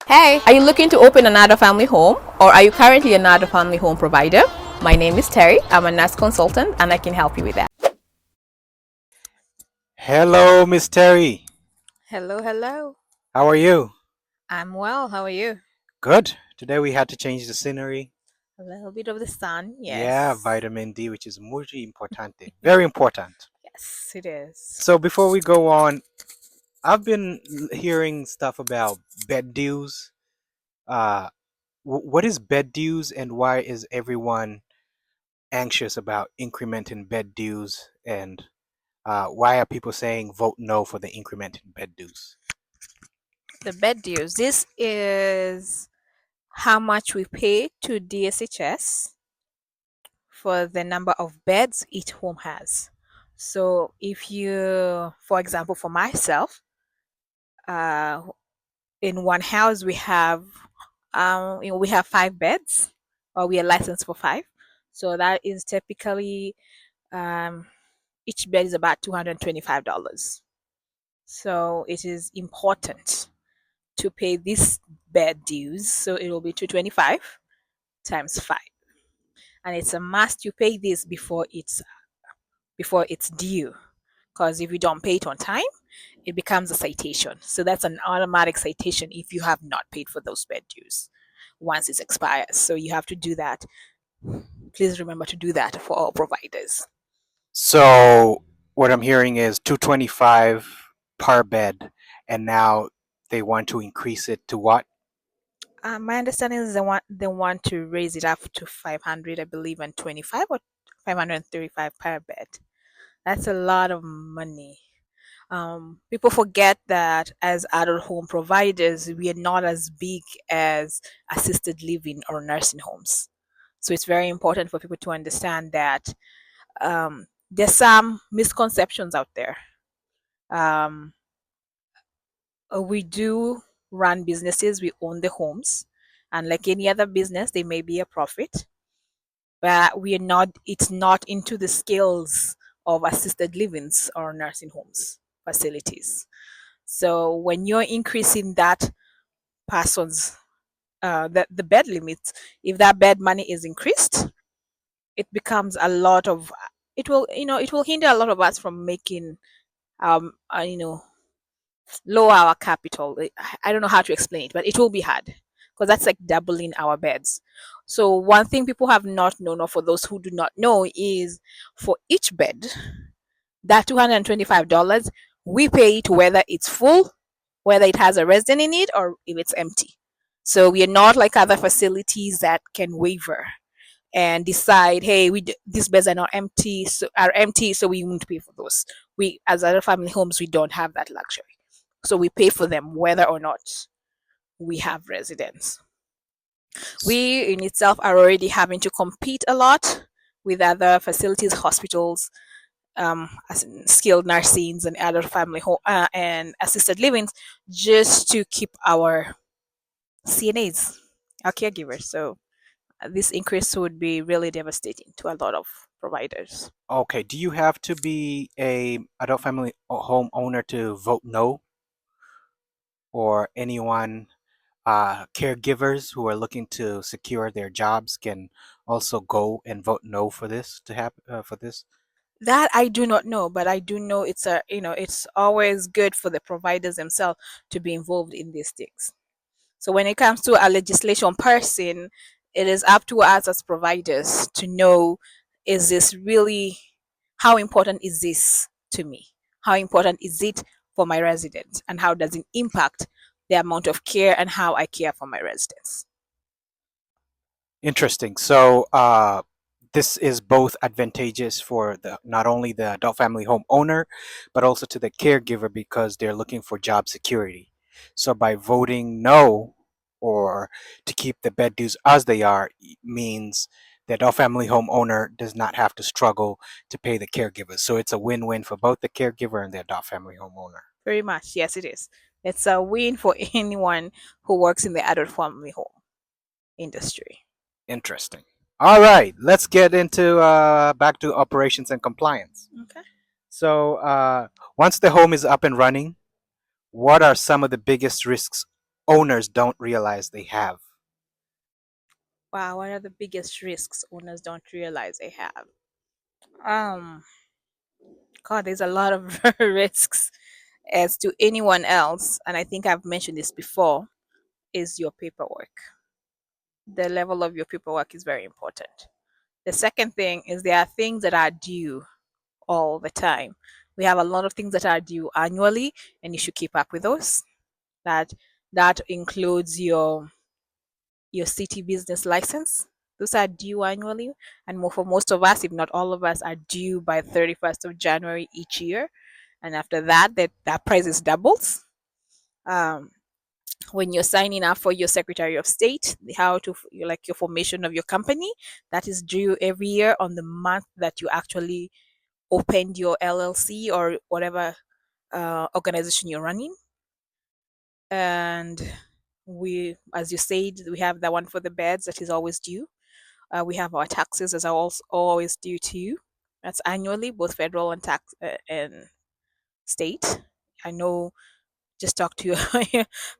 Hey, are you looking to open another family home or are you currently another family home provider? My name is Terry. I'm a nurse consultant and I can help you with that. Hello, Miss Terry. Hello, hello. How are you? I'm well. How are you? Good. Today we had to change the scenery. A little bit of the sun, Yeah, yes. vitamin D, which is muy importante. Very important. Yes, it is. So before we go on, I've been hearing stuff about bed dues. Uh, what is bed dues and why is everyone anxious about incrementing bed dues? And why are people saying vote no for the increment in bed dues? The bed dues. This is how much we pay to DSHS for the number of beds each home has. So if you, for example, for myself, uh, in one house we have 5 beds, or we are licensed for 5. So that is typically, um, each bed is about $225. So it is important to pay this bed dues. So it will be 225 times 5, and it's a must you pay this before it's due. Because if you don't pay it on time, it becomes a citation. So that's an automatic citation if you have not paid for those bed dues once it expires. So you have to do that. Please remember to do that for all providers. So what I'm hearing is 225 per bed, and now they want to increase it to what? My understanding is they want to raise it up to 500, I believe, and 25 or 535 per bed. That's a lot of money. People forget that as adult home providers, we are not as big as assisted living or nursing homes. So it's very important for people to understand that, there's some misconceptions out there. Um, we do run businesses, we own the homes, and like any other business, there may be a profit, but we are not. It's not into the scales of assisted livings or nursing homes facilities. So when you're increasing that person's the bed limits, if that bed money is increased, it becomes a lot of, it will hinder a lot of us from making, you know lower our capital. I don't know how to explain it, but it will be hard because that's like doubling our beds. So one thing people have not known, or for those who do not know, is for each bed, that $225, we pay it whether it's full, whether it has a resident in it, or if it's empty. So we are not like other facilities that can waiver and decide, hey, these beds are not empty, so we won't pay for those. We, as other family homes, we don't have that luxury. So we pay for them whether or not we have residents. We in itself are already having to compete a lot with other facilities, hospitals, as in skilled nursings and other family home and assisted livings, just to keep our CNAs, our caregivers. So this increase would be really devastating to a lot of providers. Okay, do you have to be a adult family home owner to vote no, or anyone caregivers who are looking to secure their jobs can also go and vote no for this to happen for this? That I do not know, but I do know it's always good for the providers themselves to be involved in these things. So when it comes to a legislation person, it is up to us as providers to know, is this really, how important is this to me? How important is it for my residents? And how does it impact the amount of care and how I care for my residents? Interesting. So this is both advantageous for the not only the adult family home owner, but also to the caregiver because they're looking for job security. So by voting no or to keep the bed dues as they are means the adult family home owner does not have to struggle to pay the caregivers. So it's a win-win for both the caregiver and the adult family home owner. Very much. Yes, it is. It's a win for anyone who works in the adult family home industry. Interesting. All right, let's get into back to operations and compliance. Okay. So once the home is up and running, what are some of the biggest risks owners don't realize they have? Wow, what are the biggest risks owners don't realize they have? Um, God, there's a lot of risks as to anyone else, and I think I've mentioned this before, is your paperwork. The level of your paperwork is very important. The second thing is there are things that are due all the time. We have a lot of things that are due annually, and you should keep up with those. That that includes your city business license. Those are due annually, and for most of us, if not all of us, are due by 31st of January each year. And after that, that price is doubles. Um, when you're signing up for your Secretary of State, how to like your formation of your company, that is due every year on the month that you actually opened your LLC or whatever organization you're running. And we, as you said, we have the one for the beds that is always due. We have our taxes as are also always due to you. That's annually, both federal and tax and state. I know. Just talk to your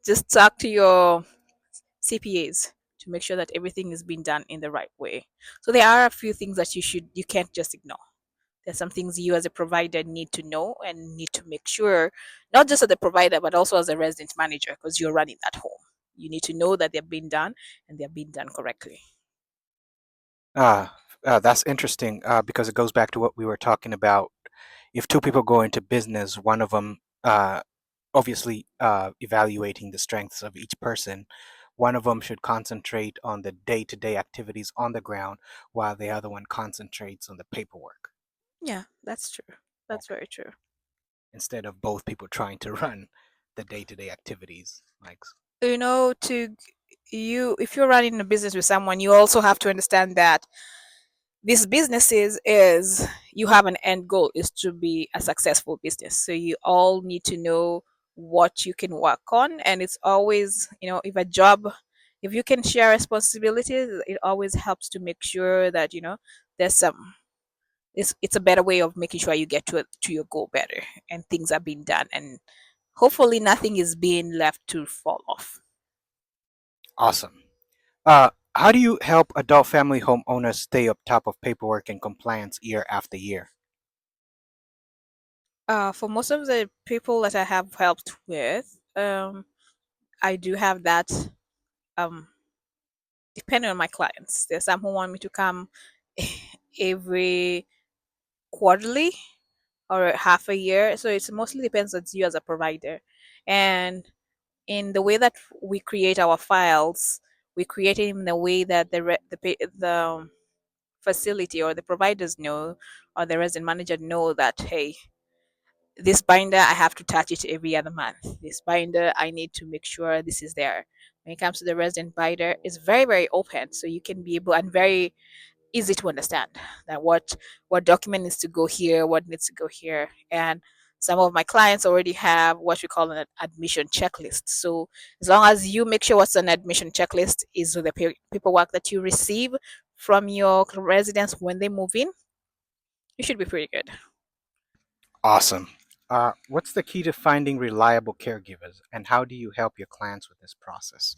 just talk to your CPAs to make sure that everything is being done in the right way. So there are a few things that you can't just ignore. There's some things you as a provider need to know and need to make sure, not just as a provider, but also as a resident manager, because you're running that home. You need to know that they're being done and they're being done correctly. That's interesting because it goes back to what we were talking about. If two people go into business, one of them obviously evaluating the strengths of each person. One of them should concentrate on the day-to-day activities on the ground, while the other one concentrates on the paperwork. Yeah, that's true. That's Okay. very true. Instead of both people trying to run the day-to-day activities. Like, You know, if you're running a business with someone, you also have to understand that these businesses is you have an end goal is to be a successful business, so you all need to know what you can work on. And it's always, if a job, if you can share responsibilities, it always helps to make sure that there's some it's a better way of making sure you get to your goal better, and things are being done, and hopefully nothing is being left to fall off. awesome. How do you help adult family homeowners stay up top of paperwork and compliance year after year? For most of the people that I have helped with, I do have that. Um, Depending on my clients, there's some who want me to come every quarterly or half a year. So it mostly depends on you as a provider. And in the way that we create our files, we create it in the way that the facility or the providers know, or the resident manager know that, hey, this binder I have to touch it every other month. This binder I need to make sure this is there. When it comes to the resident binder, it's very very open, so you can be able, and very easy to understand that what document needs to go here, what needs to go here. And some of my clients already have what we call an admission checklist. So as long as you make sure what's an admission checklist is the paperwork that you receive from your residents when they move in, you should be pretty good. Awesome. What's the key to finding reliable caregivers, and how do you help your clients with this process?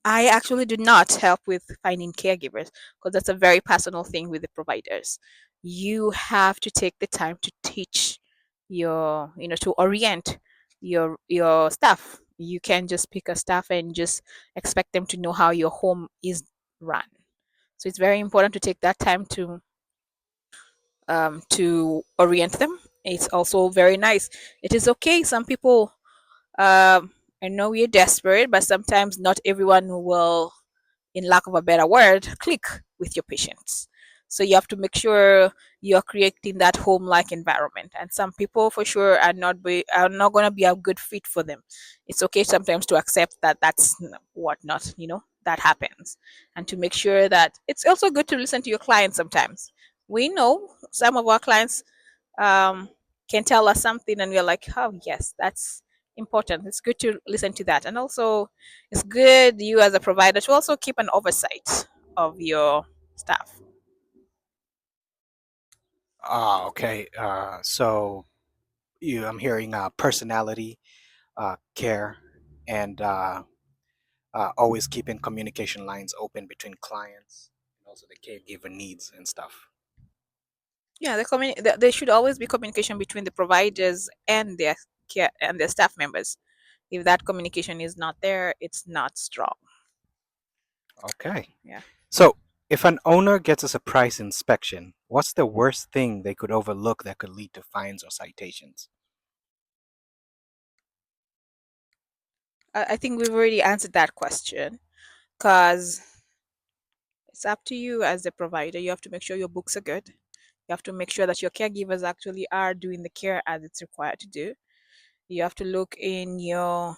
I actually do not help with finding caregivers, because that's a very personal thing with the providers. You have to take the time to teach to orient your staff. You can't just pick a staff and just expect them to know how your home is run. So it's very important to take that time to orient them. It's also very nice. It is okay. Some people, I know we're desperate, but sometimes not everyone will, in lack of a better word, click with your patients. So you have to make sure you're creating that home-like environment. And some people, for sure, are not going to be a good fit for them. It's okay sometimes to accept that that's what not, that happens, and to make sure that it's also good to listen to your clients. Sometimes we know some of our clients um, can tell us something, and we're like, oh yes, that's important. It's good to listen to that. And also it's good, you as a provider, to also keep an oversight of your staff. Okay. So I'm hearing personality, care, and always keeping communication lines open between clients and also the caregiver needs and stuff. Yeah, there should always be communication between the providers and their care and their staff members. If that communication is not there, it's not strong. Okay. Yeah. So, if an owner gets a surprise inspection, what's the worst thing they could overlook that could lead to fines or citations? I think we've already answered that question because it's up to you as the provider. You have to make sure your books are good. You have to make sure that your caregivers actually are doing the care as it's required to do. You have to look in your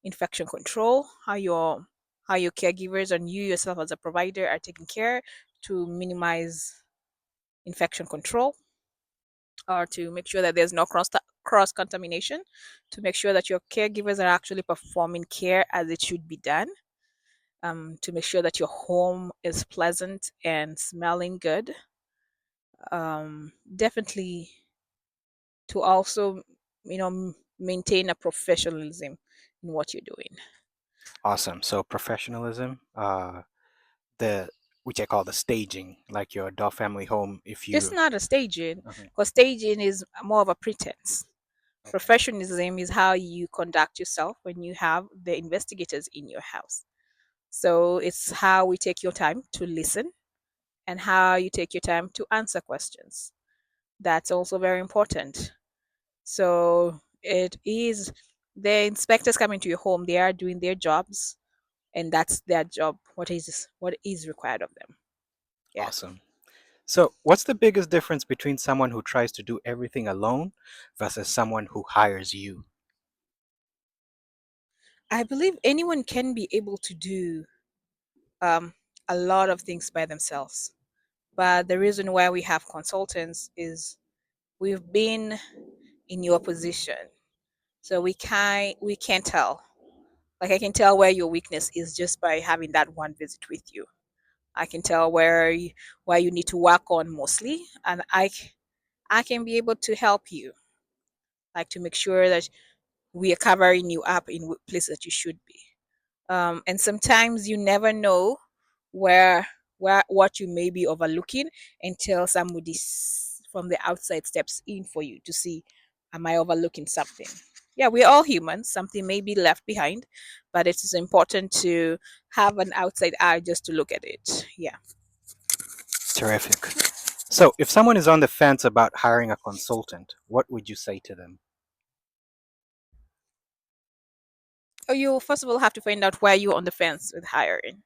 infection control, how your caregivers and you yourself as a provider are taking care to minimize infection control, or to make sure that there's no cross contamination, to make sure that your caregivers are actually performing care as it should be done, to make sure that your home is pleasant and smelling good. Definitely to also, maintain a professionalism in what you're doing. Awesome. So, professionalism, the which I call the staging, like your adult family home. If It's you, not a staging, Mhm. because staging is more of a pretense. Okay, Professionalism is how you conduct yourself when you have the investigators in your house. So it's how we take your time to listen and how you take your time to answer questions. That's also very important. So it is the inspectors coming to your home, they are doing their jobs, and that's their job. What is required of them. Yeah. awesome. So, what's the biggest difference between someone who tries to do everything alone versus someone who hires you? I believe anyone can be able to do um, a lot of things by themselves. But the reason why we have consultants is we've been in your position. So we can't tell. Like, I can tell where your weakness is just by having that one visit with you. I can tell where you need to work on mostly, and I can be able to help you, like to make sure that we are covering you up in places that you should be. And sometimes you never know where what you may be overlooking until somebody from the outside steps in for you to see, am I overlooking something? Yeah, we're all humans. Something may be left behind, but it is important to have an outside eye just to look at it. Yeah. Terrific. So, if someone is on the fence about hiring a consultant, what would you say to them? Oh, you first of all have to find out why you're on the fence with hiring.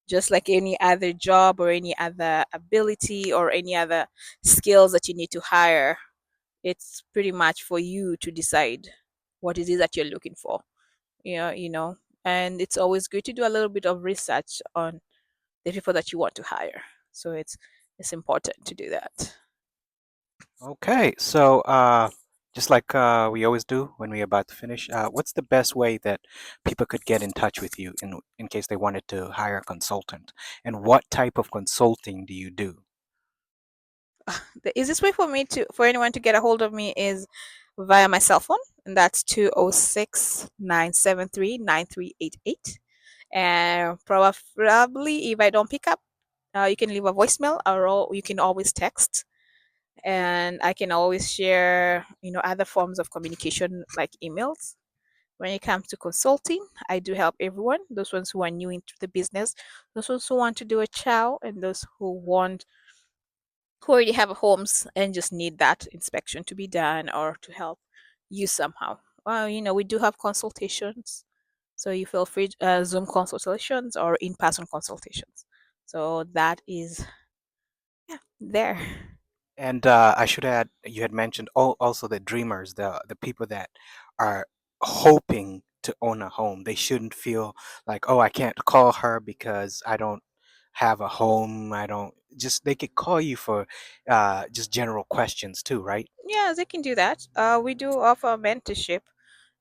Just like any other job or any other ability or any other skills that you need to hire, it's pretty much for you to decide what it is that you're looking for. And it's always good to do a little bit of research on the people that you want to hire. So it's important to do that. Okay, so just like we always do when we're about to finish, what's the best way that people could get in touch with you in case they wanted to hire a consultant? And what type of consulting do you do? The easiest way for anyone to get a hold of me is via my cell phone, and that's 206-973-9388. And probably if I don't pick up, you can leave a voicemail, or you can always text, and I can always share, other forms of communication like emails. When it comes to consulting, I do help everyone, those ones who are new into the business, those ones who want to do a chow, and those who already have homes and just need that inspection to be done or to help you somehow. Well, we do have consultations, so you feel free, Zoom consultations or in-person consultations. So that is, yeah, there. And I should add, you had mentioned also the dreamers, the people that are hoping to own a home. They shouldn't feel like, oh, I can't call her because I don't have a home. I don't just they could call you for just general questions too, right? Yeah, they can do that. We do offer mentorship,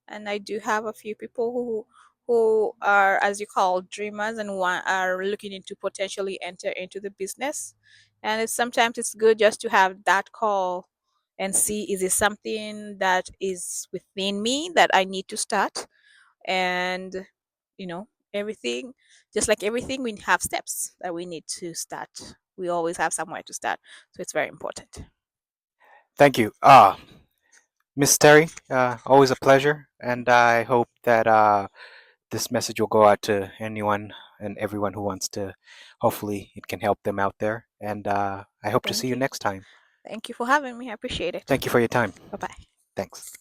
and I do have a few people who are, as you call, dreamers, and are looking into potentially enter into the business. And sometimes it's good just to have that call and see, is it something that is within me that I need to start, and everything, just like everything, we have steps that we need to start. We always have somewhere to start, so it's very important. Thank you. Miss Terry, always a pleasure, and I hope that this message will go out to anyone and everyone who wants to. Hopefully, it can help them out there, and I hope to see Thank you you. next time. Thank you for having me. I appreciate it. Thank you for your time. Bye bye. Thanks.